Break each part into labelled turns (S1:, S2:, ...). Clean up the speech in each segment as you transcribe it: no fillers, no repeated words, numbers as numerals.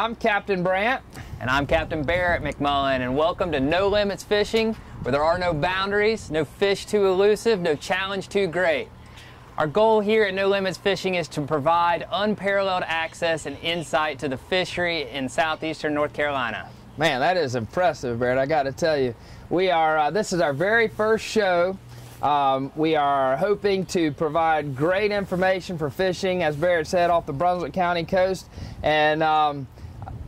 S1: I'm Captain Brant.
S2: And I'm Captain Barrett McMullen, and welcome to No Limits Fishing, where there are no boundaries, no fish too elusive, no challenge too great. Our goal here at No Limits Fishing is to provide unparalleled access and insight to the fishery in southeastern North Carolina.
S1: Man, that is impressive, Barrett. I got to tell you, we are. This is our very first show. We are hoping to provide great information for fishing, as Barrett said, off the Brunswick County coast. And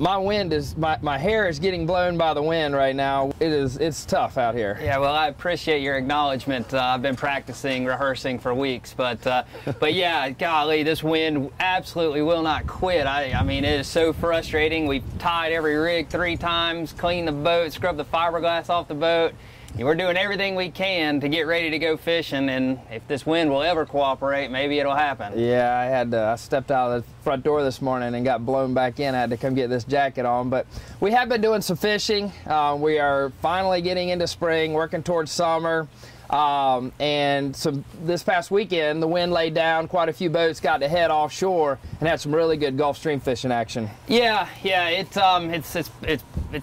S1: my hair is getting blown by the wind right now. It's tough out here.
S2: Yeah, well, I appreciate your acknowledgement. I've been practicing, rehearsing for weeks, but yeah, golly, this wind absolutely will not quit. I mean, it is so frustrating. We've tied every rig 3 times, cleaned the boat, scrubbed the fiberglass off the boat. We're doing everything we can to get ready to go fishing, and if this wind will ever cooperate, maybe it'll happen.
S1: Yeah, I stepped out of the front door this morning and got blown back in. I had to come get this jacket on, but we have been doing some fishing. We are finally getting into spring, working towards summer. And this past weekend, the wind laid down. Quite a few boats got to head offshore and had some really good Gulf Stream fishing action.
S2: Yeah, it's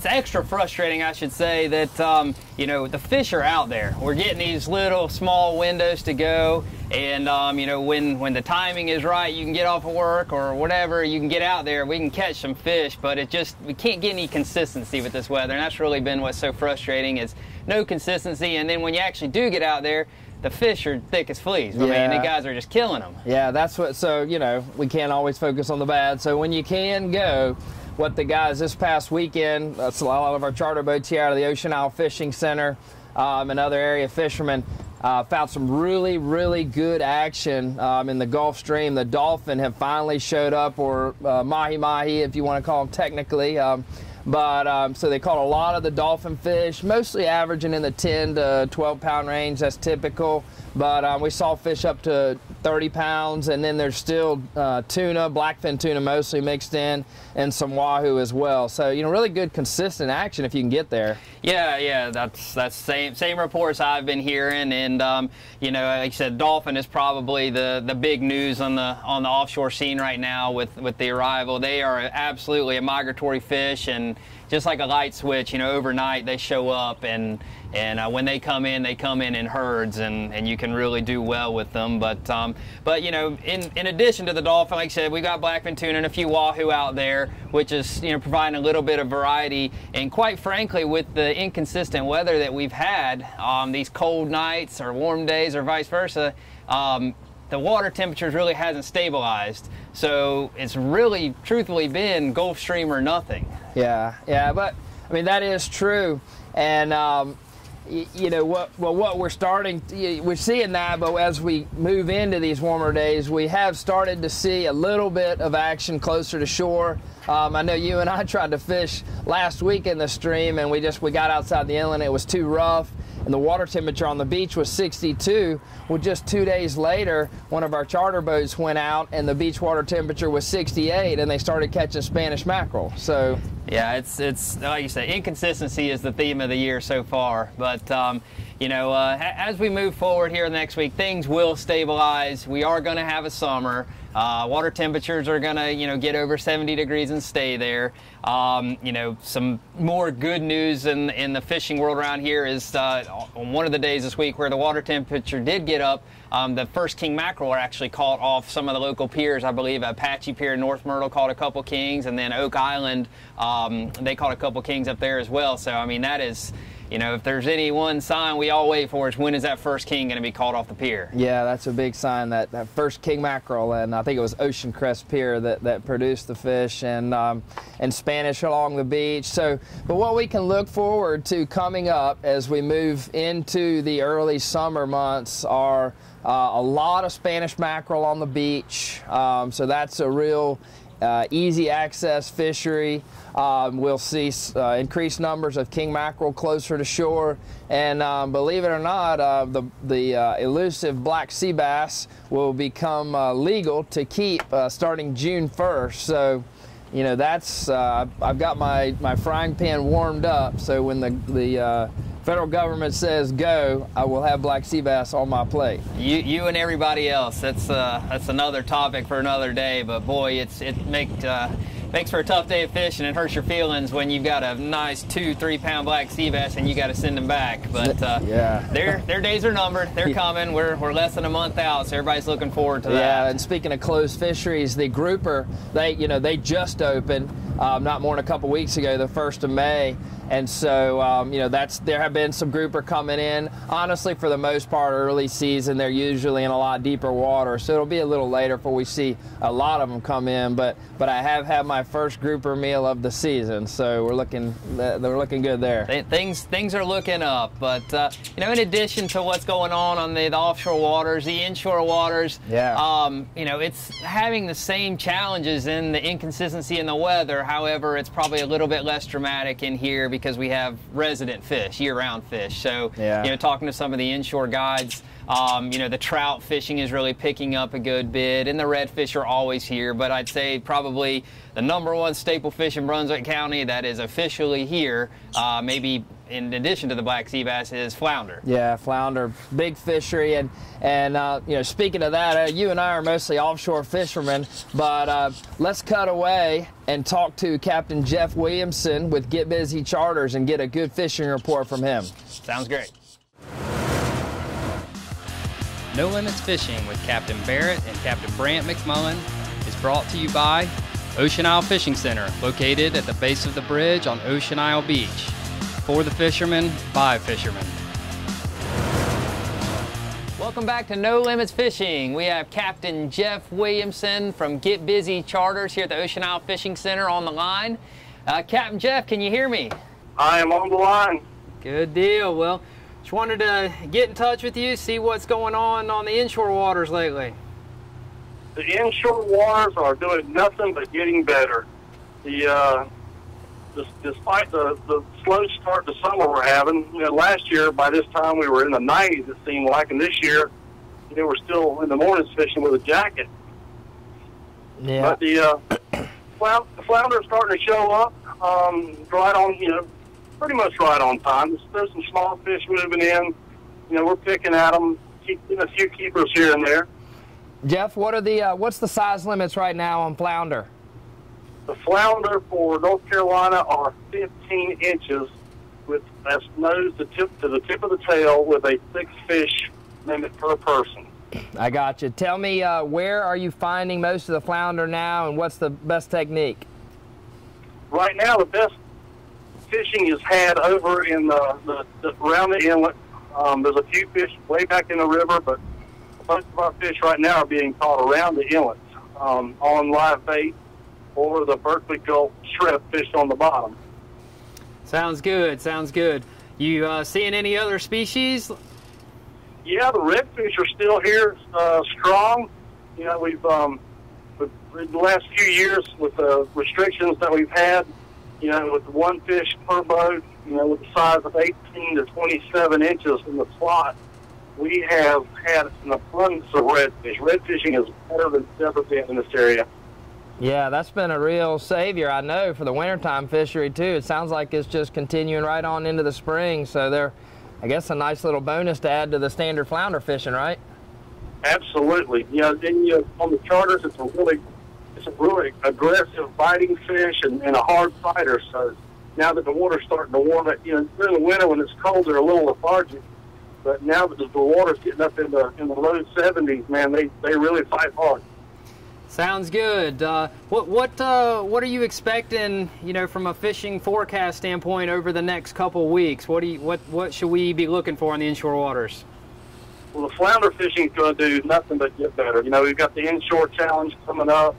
S2: extra frustrating, I should say, that you know, the fish are out there. We're getting these little small windows to go, and you know, when the timing is right, you can get off of work or whatever, you can get out there, we can catch some fish, but we can't get any consistency with this weather, and that's really been what's so frustrating, is no consistency. And then when you actually do get out there, the fish are thick as fleas. I mean, the guys are just killing them.
S1: Yeah, that's what, so, you know, we can't always focus on the bad. So when you can go, what the guys this past weekend, that's a lot of our charter boats here out of the Ocean Isle Fishing Center and other area fishermen, found some really, really good action in the Gulf Stream. The dolphin have finally showed up, or mahi-mahi, if you want to call them technically. So they caught a lot of the dolphin fish, mostly averaging in the 10 to 12 pound range. That's typical. But we saw fish up to 30 pounds, and then there's still tuna, blackfin tuna mostly mixed in, and some wahoo as well. So, you know, really good consistent action if you can get there. Yeah, that's same reports I've been hearing, and you know, like you said, dolphin is probably the big news on the offshore scene right now with the arrival. They are absolutely a migratory fish, and just like a light switch, you know, overnight they show up, and when they come in herds, and you can really do well with them. But you know, in addition to the dolphin, like I said, we got blackfin tuna and a few wahoo out there, which is, you know, providing a little bit of variety. And quite frankly, with the inconsistent weather that we've had, these cold nights or warm days or vice versa, the water temperatures really hasn't stabilized. So it's really, truthfully, been Gulf Stream or nothing. Yeah, but I mean, that is true. And you know what we're seeing that, but as we move into these warmer days, we have started to see a little bit of action closer to shore. I know you and I tried to fish last week in the stream, and we got outside the inlet. It was too rough, and the water temperature on the beach was 62. Well, just 2 days later, one of our charter boats went out, and the beach water temperature was 68, and they started catching Spanish mackerel. So
S2: yeah, it's like you say, inconsistency is the theme of the year so far. But you know, as we move forward here next week, things will stabilize. We are going to have a summer. Water temperatures are going to, you know, get over 70 degrees and stay there. You know, some more good news in the fishing world around here is on one of the days this week where the water temperature did get up, the first king mackerel are actually caught off some of the local piers. I believe Apache Pier in North Myrtle caught a couple kings, and then Oak Island, they caught a couple kings up there as well. So, I mean, that is, you know, if there's any one sign we all wait for is when is that first king going to be called off the pier?
S1: Yeah, that's a big sign, that first king mackerel, and I think it was Ocean Crest Pier that produced the fish, and Spanish along the beach. So, but what we can look forward to coming up as we move into the early summer months are a lot of Spanish mackerel on the beach. So that's a real easy access fishery. We'll see increased numbers of king mackerel closer to shore, and believe it or not, the elusive black sea bass will become legal to keep starting June 1st. So, you know, that's I've got my frying pan warmed up. So when the federal government says go, I will have black sea bass on my plate.
S2: You and everybody else. That's another topic for another day. But boy, it makes for a tough day of fishing. It hurts your feelings when you've got a nice 2-3 pound black sea bass and you got to send them back. But
S1: yeah,
S2: their days are numbered. They're coming. We're less than a month out, so everybody's looking forward to that.
S1: Yeah, and speaking of closed fisheries, the grouper, they just opened not more than a couple weeks ago, the 1st of May. And so, you know, there have been some grouper coming in. Honestly, for the most part, early season, they're usually in a lot deeper water. So it'll be a little later before we see a lot of them come in. But I have had my first grouper meal of the season, so they're looking good there.
S2: Things are looking up. But you know, in addition to what's going on the offshore waters, the inshore waters,
S1: yeah,
S2: you know, it's having the same challenges in the inconsistency in the weather. However, it's probably a little bit less dramatic in here, because we have resident fish, year-round fish. So,
S1: yeah,
S2: you know, talking to some of the inshore guides, you know, the trout fishing is really picking up a good bit, and the redfish are always here. But I'd say probably the #1 staple fish in Brunswick County that is officially here, maybe in addition to the black sea bass, is flounder.
S1: Yeah, flounder, big fishery, and you know, speaking of that, you and I are mostly offshore fishermen, but let's cut away and talk to Captain Jeff Williamson with Get Busy Charters and get a good fishing report from him.
S2: Sounds great.
S3: No Limits Fishing with Captain Barrett and Captain Brant McMullen is brought to you by Ocean Isle Fishing Center, located at the base of the bridge on Ocean Isle Beach. For the fishermen, by fishermen.
S2: Welcome back to No Limits Fishing. We have Captain Jeff Williamson from Get Busy Charters here at the Ocean Isle Fishing Center on the line. Captain Jeff, can you hear me?
S4: I am on the line.
S2: Good deal. Well, just wanted to get in touch with you, see what's going on the inshore waters lately.
S4: The inshore waters are doing nothing but getting better. Despite the slow start to summer we're having, you know, last year by this time we were in the 90s, it seemed like, and this year, you know, we're still in the mornings fishing with a jacket.
S1: Yeah.
S4: But the flounder are starting to show up, right on, you know, pretty much right on time. There's some small fish moving in. You know, we're picking at them, keeping a few keepers here and there.
S1: Jeff, what's the size limits right now on flounder?
S4: The flounder for North Carolina are 15 inches with that's nose to the tip of the tail with a 6 fish limit per person.
S1: I got you. Tell me, where are you finding most of the flounder now, and what's the best technique?
S4: Right now, the best fishing is had over in around the inlet. There's a few fish way back in the river, but most of our fish right now are being caught around the inlets on live bait or the Berkeley Gulf shrimp fished on the bottom.
S2: Sounds good. Sounds good. You seeing any other species?
S4: Yeah, the redfish are still here, strong. You know, we've in the last few years with the restrictions that we've had, you know, with the 1 fish per boat, you know, with the size of 18 to 27 inches in the slot, we have had an abundance of redfish. Redfishing is better than it's ever been in this area.
S1: Yeah, that's been a real savior, I know, for the wintertime fishery, too. It sounds like it's just continuing right on into the spring, so they're, I guess, a nice little bonus to add to the standard flounder fishing, right?
S4: Absolutely. You know, then on the charters, it's a really aggressive biting fish and a hard fighter. So now that the water's starting to warm up, you know, during the winter when it's cold, they're a little lethargic. But now that the water's getting up in the low 70s, man, they really fight hard.
S3: Sounds good. What are you expecting, from a fishing forecast standpoint over the next couple weeks? What should we be looking for in the inshore waters?
S4: Well, the flounder fishing is going to do nothing but get better. We've got the inshore challenge coming up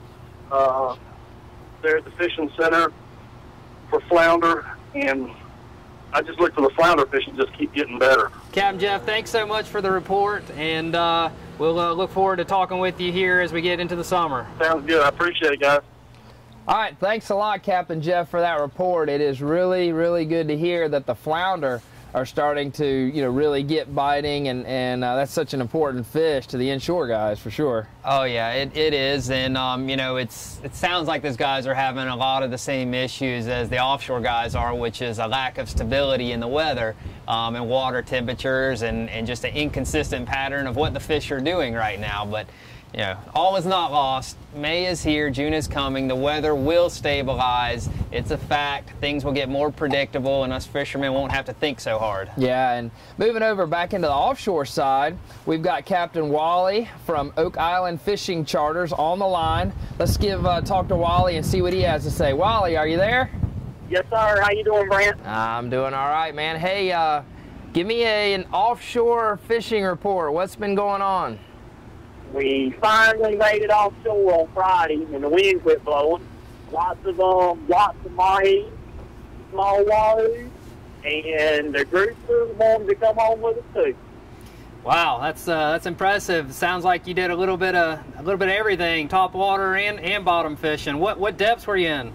S4: there at the fishing center for flounder, and I just look for the flounder fishing just keep getting better.
S3: Captain Jeff, thanks so much for the report, and we'll look forward to talking with you here as we get into the summer.
S4: Sounds good. I appreciate it, guys.
S1: All right, thanks a lot, Captain Jeff, for that report. It is really, really good to hear that the flounder are starting to, really get biting, and that's such an important fish to the inshore guys, for sure.
S2: Oh yeah, it is, and it sounds like those guys are having a lot of the same issues as the offshore guys are, which is a lack of stability in the weather and water temperatures, and just an inconsistent pattern of what the fish are doing right now. But all is not lost. May is here, June is coming, the weather will stabilize. It's a fact. Things will get more predictable, and us fishermen won't have to think so hard.
S1: Yeah, and moving over back into the offshore side, we've got Captain Wally from Oak Island Fishing Charters on the line. Let's talk to Wally and see what he has to say. Wally, are you there?
S5: Yes, sir. How you doing, Brant?
S1: I'm doing all right, man. Hey, give me an offshore fishing report. What's been going on?
S5: We finally made it offshore on Friday, and the wind quit blowing. Lots of mahi, small wahoo, and the grouper wanted to come home with us too.
S3: Wow, that's impressive. Sounds like you did a little bit of everything, top water and bottom fishing. What depths were you in?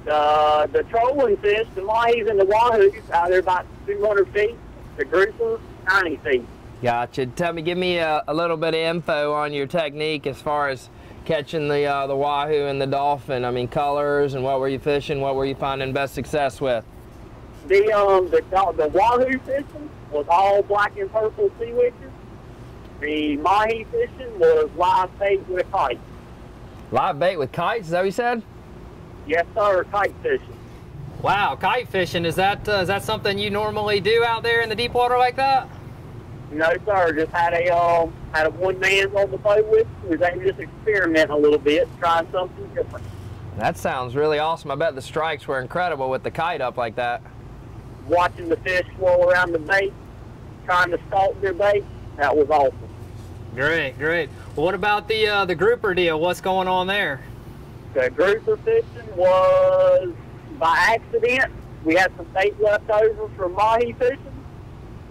S5: The trolling fish, the mahis and the wahoos, out there about 200 feet. The grouper, 90 feet.
S1: Gotcha. Give me a little bit of info on your technique as far as catching the wahoo and the dolphin. I mean, colors, and what were you fishing? What were you finding best success with?
S5: The wahoo fishing was all black and purple sea witches. The mahi fishing was live bait with a kite.
S1: Live bait with kites? Is that what you said?
S5: Yes, sir. Kite fishing.
S3: Wow, kite fishing. Is that something you normally do out there in the deep water like that?
S5: No, sir. Just had a one man on the boat with me. We was able to just experiment a little bit, trying something different.
S1: That sounds really awesome. I bet the strikes were incredible with the kite up like that.
S5: Watching the fish swirl around the bait, trying to stalk their bait, that was awesome.
S3: Great. Well, what about the grouper deal? What's going on there?
S5: The grouper fishing was by accident. We had some bait left over from mahi fishing,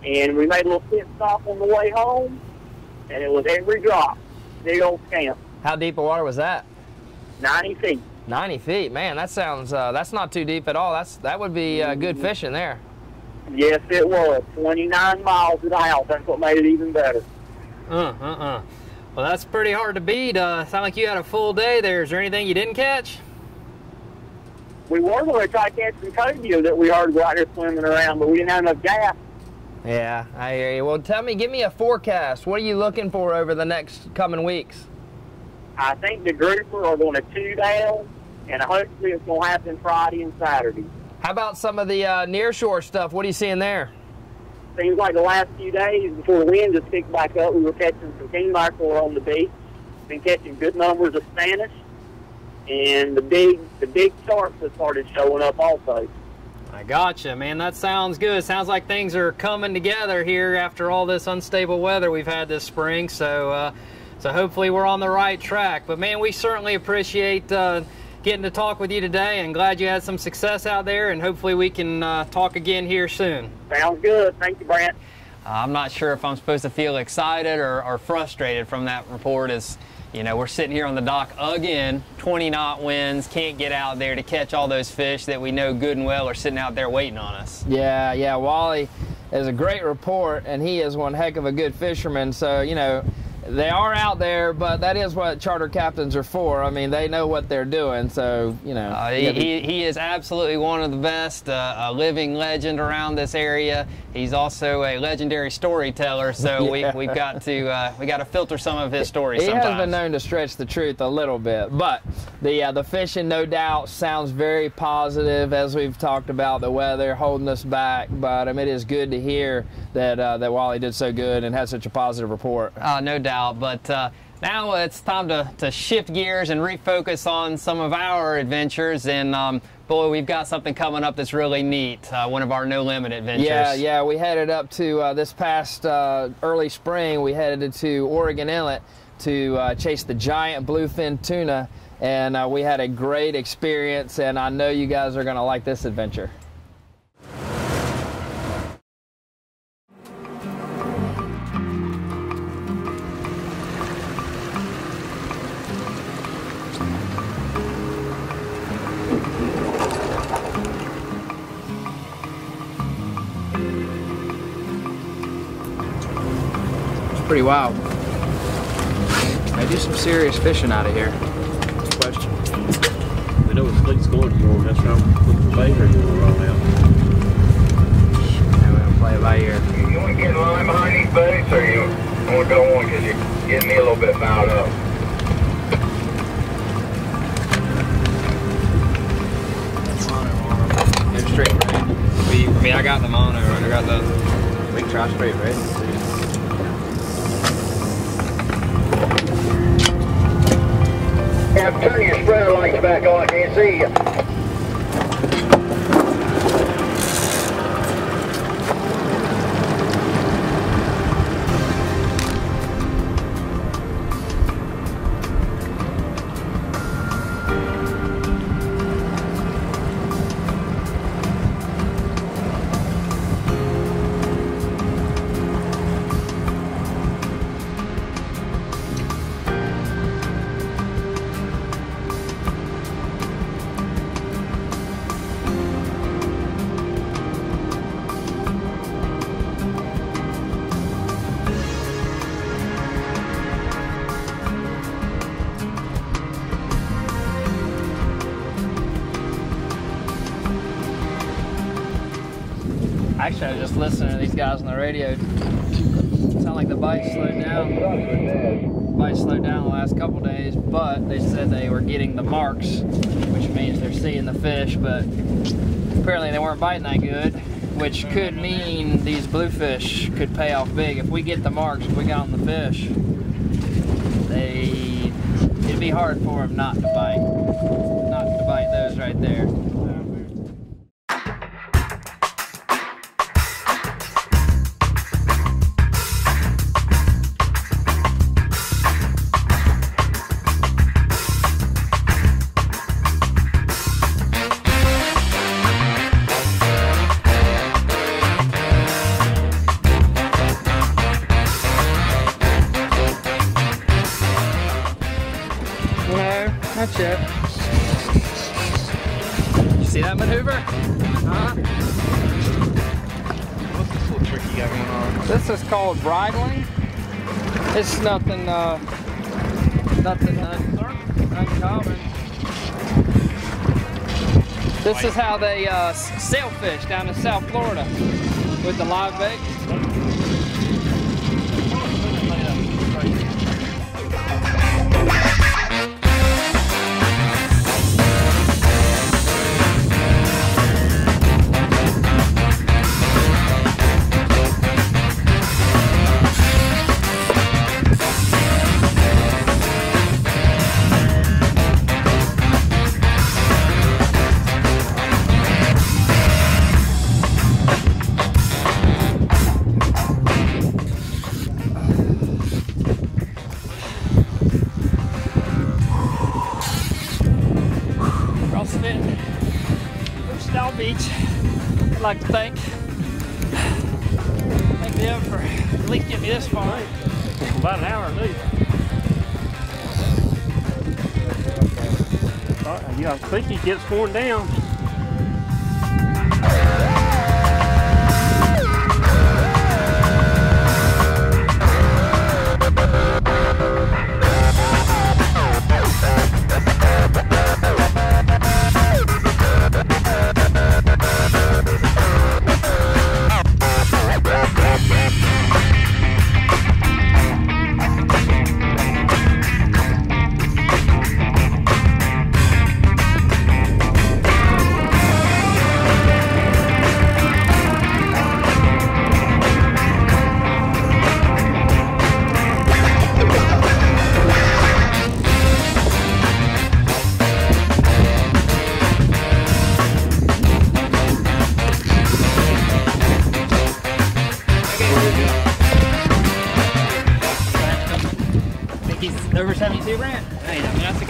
S5: and we made a little pit stop on the way home, and it was every drop. Big old scamp.
S1: How deep of water was that?
S5: 90 feet.
S1: 90 feet, man. That sounds that's not too deep at all. That would be good fishing there.
S5: Yes, it was. 29 miles it out. That's what made it even better.
S3: Well, that's pretty hard to beat. Sound like you had a full day there. Is there anything you didn't catch?
S5: We were going to try to catch some cobia that we heard go out there swimming around, but we didn't have enough gas.
S1: Yeah, I hear you. Well, give me a forecast. What are you looking for over the next coming weeks?
S5: I think the grouper are going to 2 down, and hopefully it's going to happen Friday and Saturday.
S1: How about some of the nearshore stuff? What are you seeing there?
S5: Seems like the last few days before the wind just picked back up, we were catching some king mackerel on the beach. Been catching good numbers of Spanish, and the big sharks have started showing up also.
S3: I gotcha, man. That sounds good. Sounds like things are coming together here after all this unstable weather we've had this spring. So hopefully we're on the right track. But man, we certainly appreciate getting to talk with you today, and glad you had some success out there. And hopefully we can talk again here soon.
S5: Sounds good. Thank you, Brant.
S2: I'm not sure if I'm supposed to feel excited or frustrated from that report. As we're sitting here on the dock again, 20-knot winds, can't get out there to catch all those fish that we know good and well are sitting out there waiting on us.
S1: Yeah, Wally is a great report, and he is one heck of a good fisherman. So, they are out there, but that is what charter captains are for. I mean, they know what they're doing, so,
S2: He is absolutely one of the best, a living legend around this area. He's also a legendary storyteller, so
S1: yeah.
S2: we got to filter some of his stories sometimes.
S1: He has been known to stretch the truth a little bit, but the fishing, no doubt, sounds very positive, as we've talked about the weather holding us back, but it is good to hear that Wally did so good and had such a positive report.
S2: No doubt, but Now it's time to shift gears and refocus on some of our adventures. And boy, we've got something coming up that's really neat. One of our No Limit adventures.
S1: Yeah. We headed up to this past early spring. We headed to Oregon Inlet to chase the giant bluefin tuna, and we had a great experience. And I know you guys are going to like this adventure. Pretty wild. They do some serious fishing out of here.
S6: Question. We know the fleet's going for them. That's how the bait are going to roll out.
S1: Yeah, we're gonna play it by ear.
S7: You want to get in line behind these baits, or you want to go on because you're getting me a little bit fouled up?
S1: Go straight red.
S3: I got the mono. I got the.
S1: We can try straight red.
S7: Yeah, turn your spreader lights back on. I can't see you.
S1: Actually, I was just listening to these guys on the radio. Sound like the bite slowed down. The bite slowed down the last couple days, but they said they were getting the marks, which means they're seeing the fish, but apparently they weren't biting that good, which could mean these bluefish could pay off big. If we get the marks, if we got on the fish, it'd be hard for them not to bite those right there. Not yet. You see that maneuver?
S6: What's this little trick you got going on?
S1: This is called bridling. It's nothing uncommon. This is how they sailfish down in South Florida with the live bait. Beach. I'd like to thank them for at least getting me this far.
S6: About an hour at least. I think he gets worn down.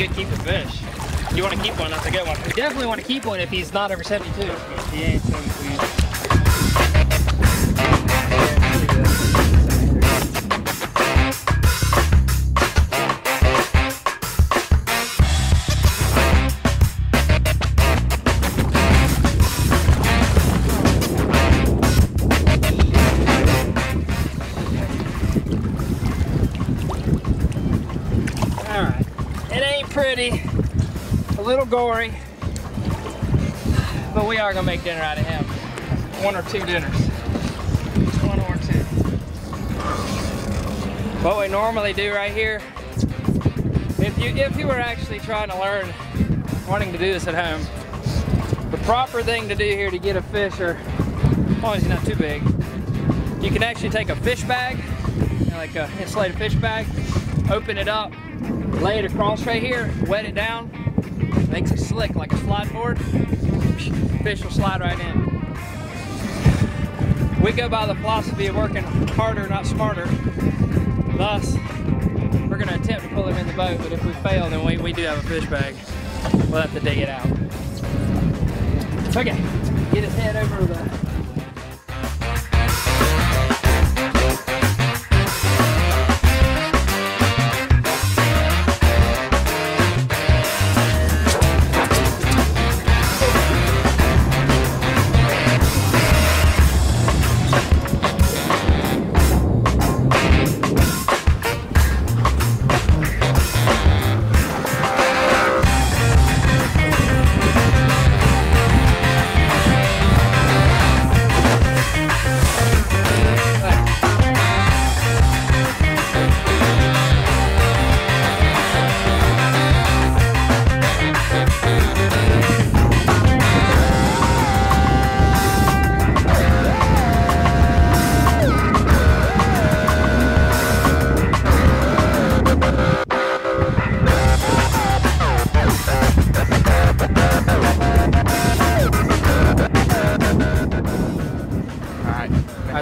S3: good keeping fish. You want to keep one, that's a good one. We definitely want to keep one if he's not over 72. He ain't 72. Alright, it ain't pretty, a little gory, but we are gonna make dinner out of him. 1 or 2 dinners. 1 or 2. What we normally do right here, if you were actually trying to learn, wanting to do this at home, the proper thing to do here to get a fish, or as long as he's not too big, you can actually take a fish bag, like a insulated fish bag, open it up, lay it across right here, wet it down, makes it slick like a slide board. Fish will slide right in. We go by the philosophy of working harder, not smarter. Thus, we're going to attempt to pull him in the boat, but if we fail, then we do have a fish bag. We'll have to dig it out. Okay, get his head over the...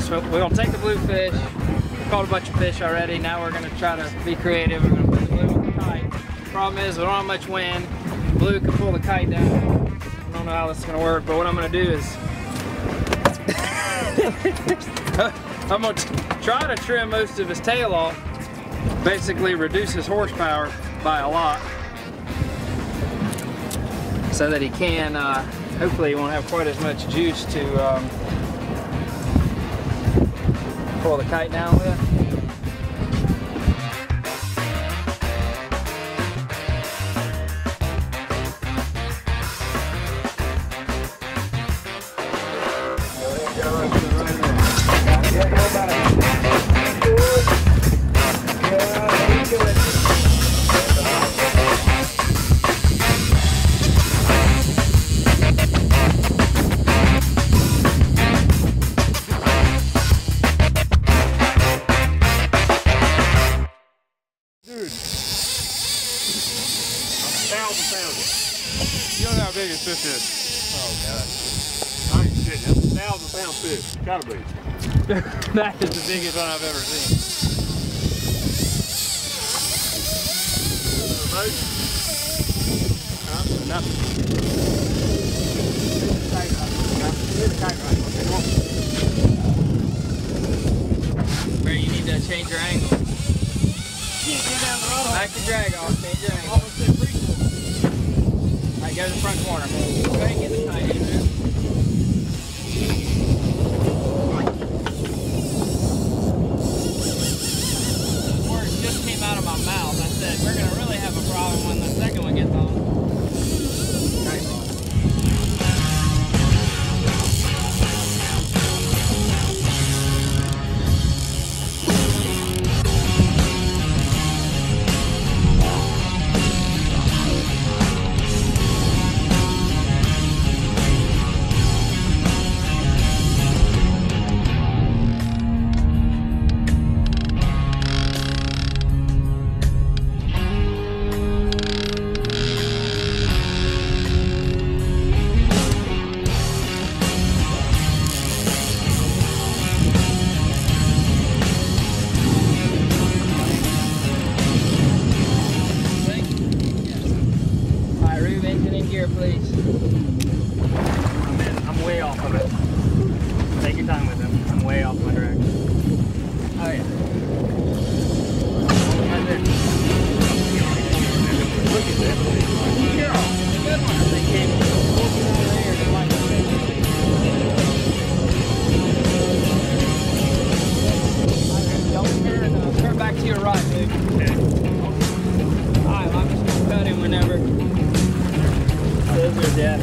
S3: So we're gonna take the bluefish. We caught a bunch of fish already. Now we're gonna try to be creative. We're gonna put the blue on the kite. Problem is, we don't have much wind. Blue can pull the kite down. I don't know how this is gonna work, but what I'm gonna do is I'm gonna try to trim most of his tail off. Basically reduce his horsepower by a lot, so that he can, hopefully he won't have quite as much juice to pull the kite down with.
S6: You know how big this fish is? Oh, God. I ain't shitting. That's a 1,000-pound fish. Gotta be.
S3: That is the biggest one I've ever seen.
S6: Nothing.
S3: Where you need to change your angle. Back to drag off, change your angle. Alright, go to the front corner. Go ahead and get the kite in there. Words just came out of my mouth. I said, we're going to really have a problem when the second one gets on. I'm way off of it. Take your time with him. I'm way off my direction. Oh yeah. Look at that. Good one. They came over there to like
S1: Don't turn back to your right, dude.
S3: okay.
S1: Alright, I'm just gonna cut him whenever.
S3: Those are dead.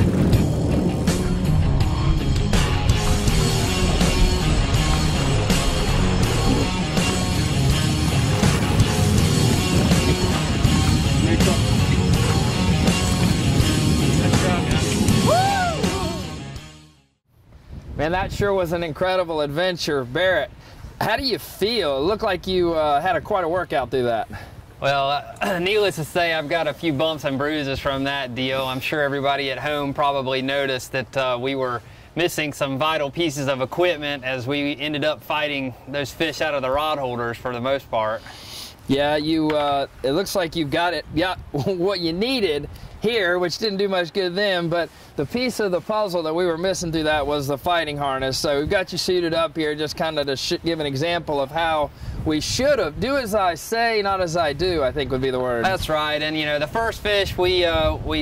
S1: Man, that sure was an incredible adventure. Barrett, how do you feel? It looked like you had quite a workout through that.
S2: Well, needless to say, I've got a few bumps and bruises from that deal. I'm sure everybody at home probably noticed that we were missing some vital pieces of equipment as we ended up fighting those fish out of the rod holders for the most part.
S1: Yeah, it looks like you've got it. Yeah, what you needed here, which didn't do much good then, but the piece of the puzzle that we were missing through that was the fighting harness. So we've got you suited up here just kind of to give an example of how we should have. Do as I say, not as I do, I think would be the word.
S2: That's right. And, you know, the first fish, we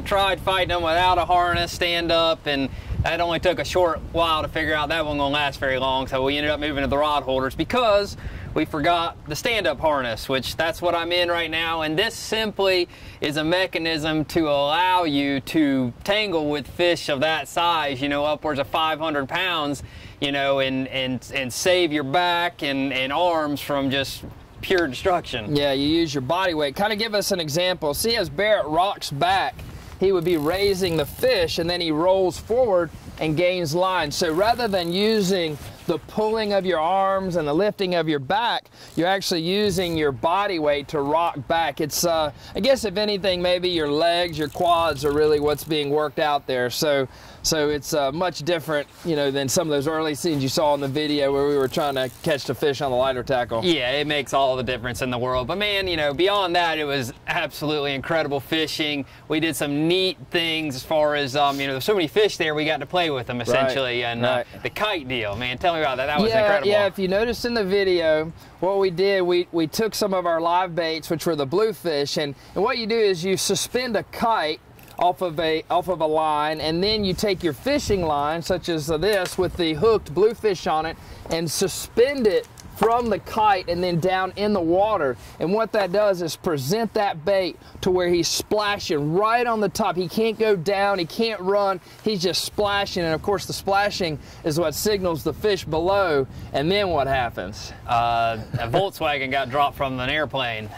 S2: tried fighting them without a harness, stand up, and that only took a short while to figure out that wasn't going to last very long. So we ended up moving to the rod holders because we forgot the stand-up harness, which that's what I'm in right now. And this simply is a mechanism to allow you to tangle with fish of that size, you know, upwards of 500 pounds, you know, and save your back and arms from just pure destruction.
S1: Yeah, you use your body weight. Kind of give us an example. See, as Barrett rocks back, he would be raising the fish, and then he rolls forward and gains line. So rather than using the pulling of your arms and the lifting of your back, you're actually using your body weight to rock back. It's, I guess if anything, maybe your legs, your quads are really what's being worked out there. So it's much different, you know, than some of those early scenes you saw in the video where we were trying to catch the fish on the lighter tackle.
S2: Yeah, it makes all the difference in the world. But man, you know, beyond that, it was absolutely incredible fishing. We did some neat things as far as, you know, there's so many fish there, we got to play with them essentially.
S1: Right,
S2: and the kite deal, man, tell me about that. That was incredible.
S1: Yeah, if you noticed in the video, what we did, we took some of our live baits, which were the bluefish, and what you do is you suspend a kite off of a line, and then you take your fishing line, such as this, with the hooked bluefish on it, and suspend it from the kite and then down in the water. And what that does is present that bait to where he's splashing right on the top. He can't go down, he can't run, he's just splashing. And of course the splashing is what signals the fish below. And then what happens?
S2: A Volkswagen got dropped from an airplane.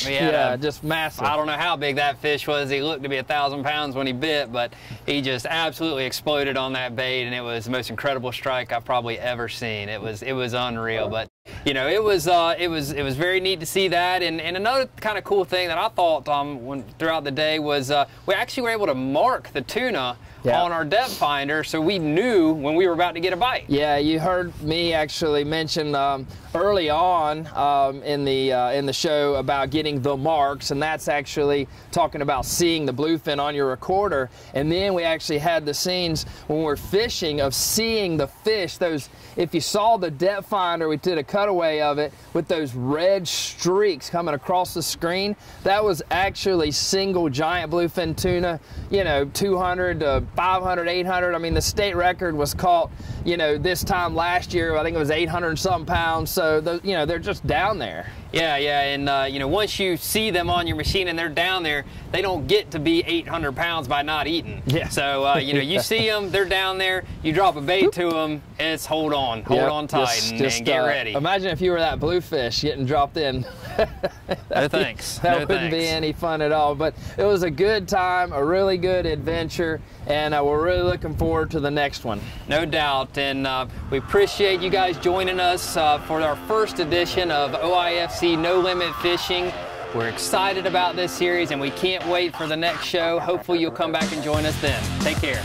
S1: Yeah, just massive.
S2: I don't know how big that fish was. He looked to be 1,000 pounds when he bit, but he just absolutely exploded on that bait, and it was the most incredible strike I've probably ever seen. It was unreal. But you know, it was very neat to see that. And another kind of cool thing that I thought throughout the day was we actually were able to mark the tuna on our depth finder, so we knew when we were about to get a bite.
S1: Yeah, you heard me actually mention early on in the show about getting the marks, and that's actually talking about seeing the bluefin on your recorder. And then we actually had the scenes when we're fishing of seeing the fish. Those, if you saw the depth finder, we did a cutaway of it with those red streaks coming across the screen. That was actually single giant bluefin tuna, you know, 200 to 500, 800. I mean, the state record was caught, you know, this time last year. I think it was 800 and some pounds. So, you know, they're just down there.
S2: Yeah, and you know, once you see them on your machine and they're down there, they don't get to be 800 pounds by not eating.
S1: Yeah.
S2: So, you know, you see them, they're down there, you drop a bait to them, and it's hold on tight and get ready.
S1: Imagine if you were that bluefish getting dropped in.
S2: No thanks.
S1: That wouldn't be any fun at all. But it was a good time, a really good adventure, and we're really looking forward to the next one.
S2: No doubt, and we appreciate you guys joining us for our first edition of OIFC No Limit Fishing. We're excited about this series, and we can't wait for the next show. Hopefully you'll come back and join us then. Take care.